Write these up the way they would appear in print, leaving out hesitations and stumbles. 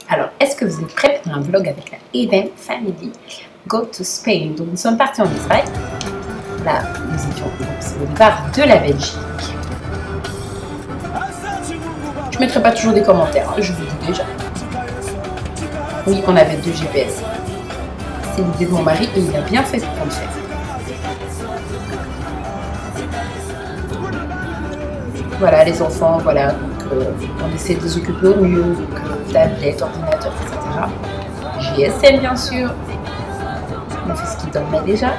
Alors, est-ce que vous êtes prêts pour un vlog avec la Even Family Go to Spain? Donc, nous sommes partis en Espagne. Là, nous étions au départ de la Belgique. Je ne mettrai pas toujours des commentaires, hein, je vous dis déjà. Oui, on avait 2 GPS. C'est l'idée de mon mari et il a bien fait ce qu'on fait. Voilà, les enfants, voilà. Donc, on essaie de les occuper au mieux. Donc, tablette, ordinateur, etc. GSM, bien sûr. On fait ce qu'il dormait déjà.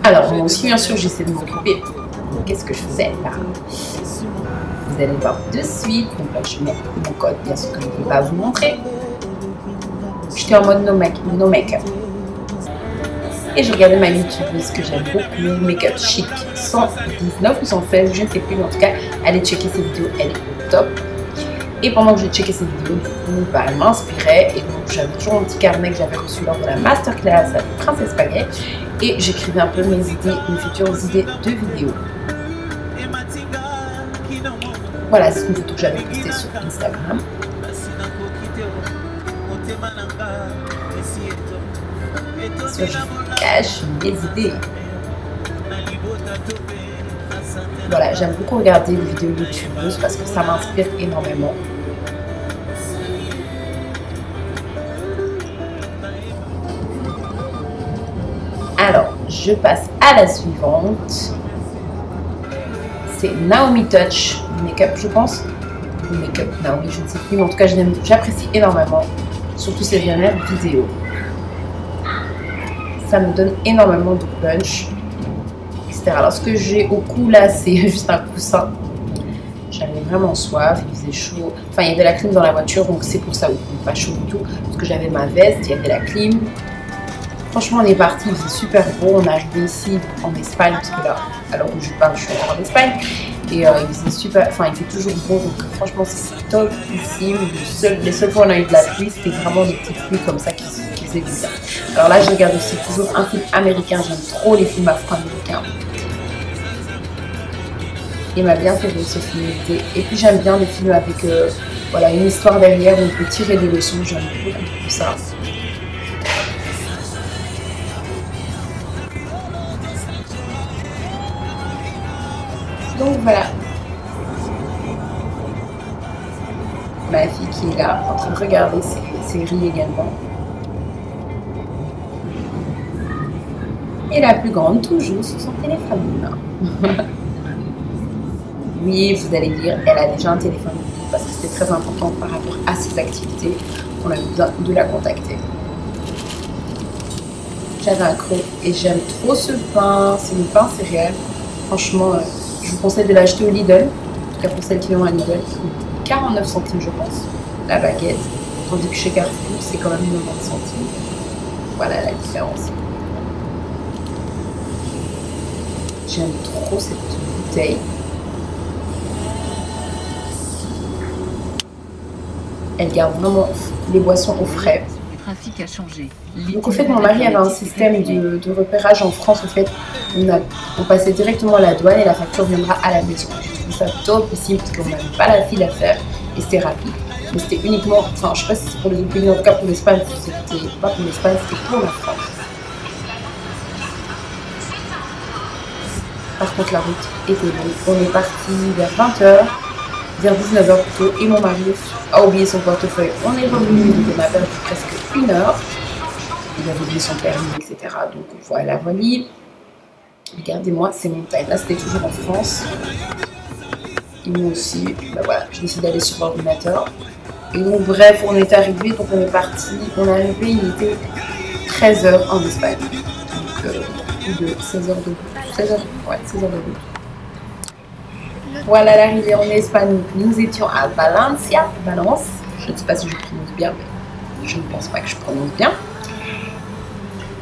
Alors, moi aussi, bien sûr, j'essaie de m'occuper. Qu'est-ce que je faisais là? Vous allez voir de suite. Donc là, je mets mon code, bien sûr, que je ne peux pas vous montrer. J'étais en mode no make-up. Et je regardais ma youtubeuse que j'aime beaucoup, Make-up Chic 119 ou 116, je ne sais plus, mais en tout cas, allez checker ses vidéos, elle est top. Et pendant que je checkais ses vidéos, du coup, bah, elle m'inspirait. Et donc, j'avais toujours un petit carnet que j'avais reçu lors de la masterclass avec Princesse Baguette. Et j'écrivais un peu mes idées, mes futures idées de vidéos. Voilà, c'est une photo que j'avais postée sur Instagram. Sur je cache mes idées. Voilà, j'aime beaucoup regarder les vidéos youtubeuses parce que ça m'inspire énormément. Alors, je passe à la suivante. C'est Naomi Touch Makeup, je pense. Makeup Naomi, je ne sais plus, mais en tout cas, j'apprécie énormément, surtout ces dernières vidéos. Ça me donne énormément de punch, etc. Alors, ce que j'ai au cou là, c'est juste un coussin. J'avais vraiment soif, il faisait chaud. Enfin, il y avait la clim dans la voiture, donc c'est pour ça, il ne pas chaud du tout. Parce que j'avais ma veste, il y avait la clim. Franchement, on est parti, il faisait super beau. On est arrivé ici en Espagne, parce que là, alors où je parle, je suis encore en Espagne. Et il faisait super, enfin, il fait toujours beau, donc franchement, c'est top ici. Les seules fois où on a eu de la pluie, c'était vraiment des petites pluies comme ça qui faisaient du bien. Alors là, je regarde aussi toujours un film américain. J'aime trop les films afro-américains. Il m'a bien fait ce film. Et puis, j'aime bien les films avec voilà, une histoire derrière où on peut tirer des leçons. J'aime beaucoup ça. Donc voilà, ma fille qui est là en train de regarder ses séries également. Et la plus grande toujours sur son téléphone. Oui, vous allez dire, elle a déjà un téléphone parce que c'était très important par rapport à ses activités. On a besoin de la contacter. J'avais un creux et j'aime trop ce pain. C'est le pain céréales. Franchement, je vous conseille de l'acheter au Lidl, en tout cas pour celles qui ont un Lidl, 49 centimes je pense, la baguette, tandis que chez Carrefour c'est quand même 90 centimes. Voilà la différence. J'aime trop cette bouteille. Elle garde vraiment les boissons au frais. A changé. Donc au fait mon mari avait un système de repérage en France. En fait on passait directement à la douane et la facture viendra à la maison. Je trouve ça top ici parce qu'on n'avait pas la file à faire et c'était rapide. Mais c'était uniquement, enfin je sais pas si c'est pour les autres pays, en tout cas pour l'Espagne, c'était pas pour l'Espagne, c'était pour la France. Par contre la route était longue. On est parti vers 20h. Vers 19h plutôt, et mon mari a oublié son portefeuille. On est revenu, donc on a perdu presque 1 heure. Il avait oublié son permis, etc. Donc voilà, voilà. Regardez-moi ces montagnes. Là, c'était toujours en France. Et moi aussi, ben voilà, j'ai décidé d'aller sur l'ordinateur. Et donc, bref, on est arrivé, donc on est parti. On est arrivé, il était 13h en Espagne. Donc, plus de 16h de route. 16h, ouais, 16h de route. Voilà l'arrivée en Espagne. Nous étions à Valencia, Valence. Je ne sais pas si je prononce bien, mais je ne pense pas que je prononce bien.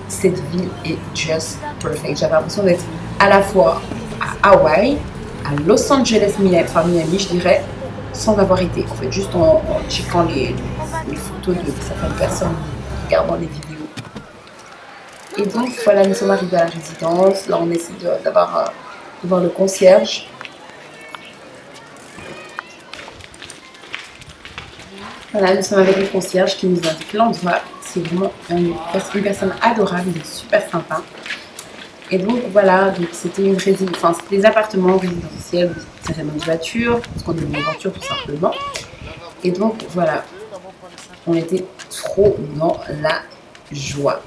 Cette ville est just perfect. J'avais l'impression d'être à la fois à Hawaï, à Los Angeles, enfin Miami, je dirais, sans avoir été. En fait, juste en checkant les photos de certaines personnes, en regardant les vidéos. Et donc, voilà, nous sommes arrivés à la résidence. Là, on essaie d'avoir de voir le concierge. Voilà, nous sommes avec le concierge qui nous indique l'endroit. C'est vraiment une personne adorable, il est super sympa. Et donc voilà, donc c'était des appartements résidentiels, certainement une voiture, parce qu'on est dans une voiture tout simplement. Et donc voilà, on était trop dans la joie.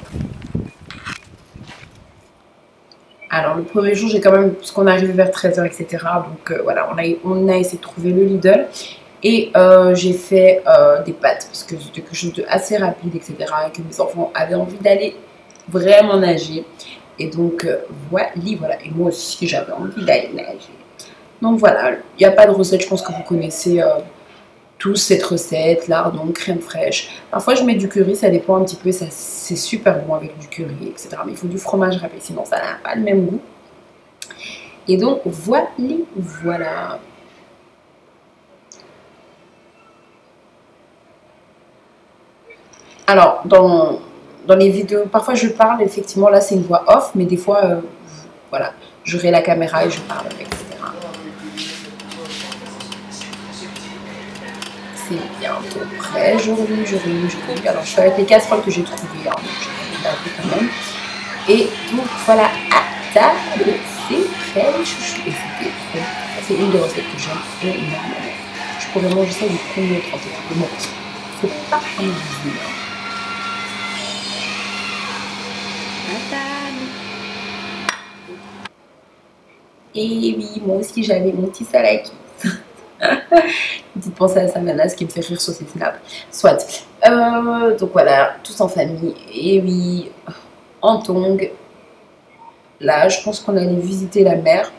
Alors le premier jour, j'ai quand même, parce qu'on est arrivé vers 13 h, etc. Donc voilà, on a essayé de trouver le Lidl. Et j'ai fait des pâtes, parce que c'était quelque chose d'assez rapide, etc. Et que mes enfants avaient envie d'aller vraiment nager. Et donc voilà, et moi aussi j'avais envie d'aller nager. Donc voilà, il n'y a pas de recette, je pense que vous connaissez tous cette recette, lardon, crème fraîche. Parfois je mets du curry, ça dépend un petit peu, c'est super bon avec du curry, etc. Mais il faut du fromage râpé, sinon ça n'a pas le même goût. Et donc voilà. Alors, dans les vidéos, parfois je parle, effectivement, là c'est une voix off, mais des fois, voilà, j'aurai la caméra et je parle, etc. C'est bientôt prêt, je relis. Alors, je fais avec les casseroles que j'ai trouvées, hein, donc quand même. Et donc, voilà, à table, c'est prêt, chouchou. Et c'est une des recettes que j'aime énormément. Je pourrais manger ça du 1er au 31. Mais bon, faut pas en oublier. Et oui, moi aussi j'avais mon petit salaki. Petite pensée à sa menace qui me fait rire sur ses snaps. Soit. Donc voilà, tous en famille. Et oui, en tongs. Là, je pense qu'on allait visiter la mer.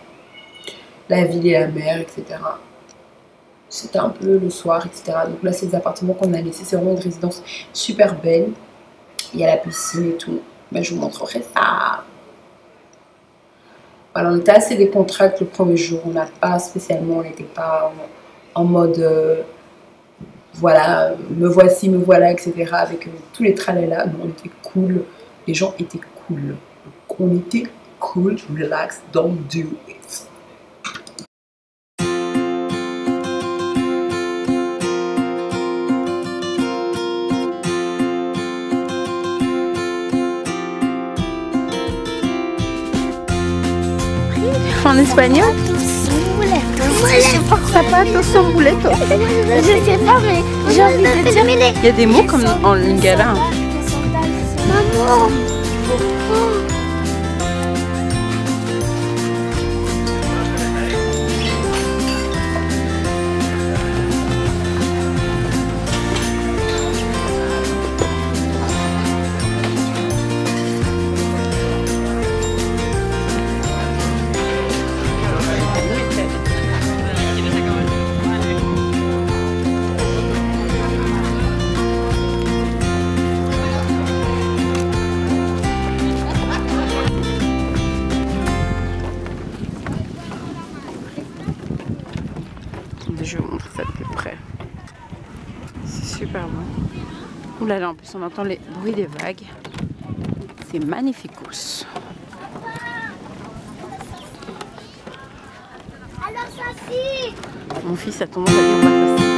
La ville et la mer, etc. C'était un peu le soir, etc. Donc là, c'est des appartements qu'on a laissés. C'est vraiment une résidence super belle. Il y a la piscine et tout. Mais je vous montrerai ça. Voilà, on était assez décontractés le premier jour. On n'a pas spécialement, on n'était pas en mode voilà, me voici, me voilà, etc. Avec tous les tralala. Non, on était cool. Les gens étaient cool. Donc, on était cool, relax, don't do it. En espagnol? Zapatos son boletos. Je sais pas, mais j'ai envie de dire. Il y a des mots comme en lingala. Maman. Je vais vous montrer ça de plus près. C'est super bon. Ouh là là, en plus on entend les bruits des vagues. C'est magnificos. Alors ça si. Mon fils a tendance à dire on va faire ça.